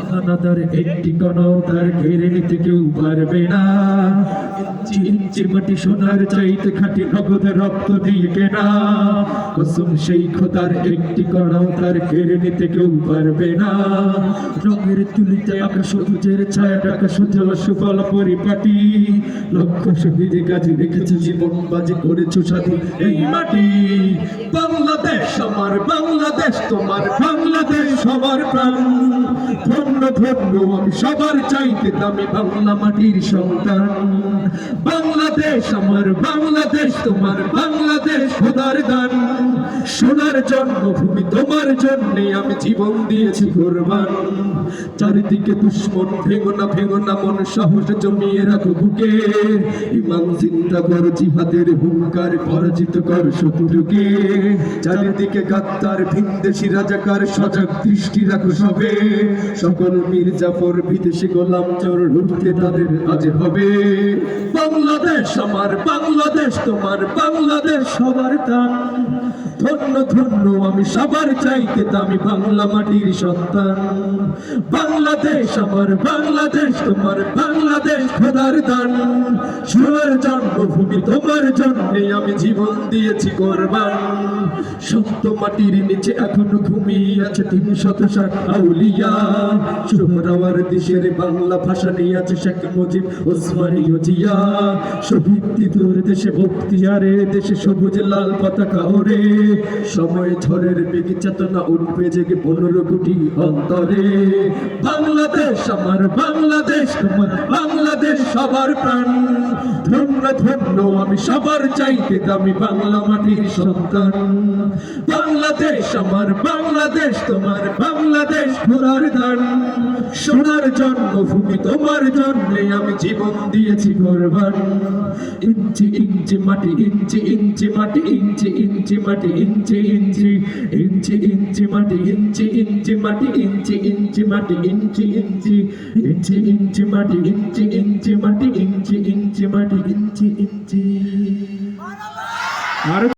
হানাদার একটি কণাও তার ঘিরে নিতে কেউ পারবে না। ইঞ্চি ইঞ্চি মাটি সোনার চাইতে খাঁটি নগদ রক্ত দিয়ে কেনা। কসম সেই খোদার একটি কণাও তার ঘিরে নিতে কেউ পারবে না। রঙের তুলিতে আঁকা সবুজের ছায়া টাকা সুজল সুফল পরিপাটি। লক্ষ শহীদ গাজী রেখেছে জীবন বাজি করেছো স্বাধীন এই মাটি। বাংলাদেশ আমার বাংলাদেশ তোমার বাংলাদেশ সবার প্রাণ। ধন্য ধন্য আমি সবার চাইতে দামি বাংলা মাটির সন্তান। বাংলাদেশ আমার বাংলাদেশ তোমার বাংলাদেশ খোদার দান। সোনার জন্মভূমি তোমার জন্যে আমি জীবন দিয়েছি কোরবান। চারিদিকে দুশ্মন ভেঙো না মন সাহস জমিয়ে রাখো বুকে। ইমান জিন্দা কর জিহাদের হুঙ্কার পরাজিত কর শত্রুকে। চারিদিকে গাদ্দার ভিনদেশী রাজাকার সজাগ দৃষ্টি রাখো সবে। সকল মির্জাফর বিদেশি গোলাম চোর লুটতে তাদের আজ হবে। বাংলাদেশ আমার বাংলাদেশ তোমার বাংলাদেশ সবার দান। ধন্য ধন্য আমি সবার চাইতে দামি বাংলা মাটির সন্তান। বাংলাদেশ আমার বাংলাদেশ তোমার বাংলাদেশ খোদার দান। সোনার জন্মভূমি তোমার জন্যে আমি জীবন দিয়েছি কোরবান। সত্য মাটির নিচে এখনো ঘুমিয়ে আছে ৩৬০ আউলিয়া। সোহরাওয়ার দেশের বাংলা ভাষা নিয়ে আছে শেখ মুজিব ওসমানীয় জিয়া। শহীদ তিতুর দেশে বখতিয়ারে দেশে সবুজ লাল পতাকা ওড়ে। সময় ঝড়ের বেগ চেতনা উঠবে জেগে ১৫ কোটি অন্তরে। বাংলাদেশ আমার বাংলাদেশ তোমার বাংলাদেশ সবার প্রাণ। ধন্য ধন্য আমি সবার চাইতে দামি বাংলা মাটির সন্তান। বাংলাদেশ আমার বাংলাদেশ তোমার বাংলাদেশ খোদার দান। সোনার জন্মভূমি তোমার জন্যে আমি জীবন দিয়েছি কোরবান। ইঞ্চি ইঞ্চি মাটি ইঞ্চি ইঞ্চি মাটি ইঞ্চি ইঞ্চি মাটি ইঞ্চি ইঞ্চি ইঞ্চি ইঞ্চি মাটি ইঞ্চি ইঞ্চি মাটি ইঞ্চি ইঞ্চি মাটি ইঞ্চি ইঞ্চি ইঞ্চি ইঞ্চি মাটি ইঞ্চি ইঞ্চি মাটি ইঞ্চি ইঞ্চি মাটি ইঞ্চি ইঞ্চি।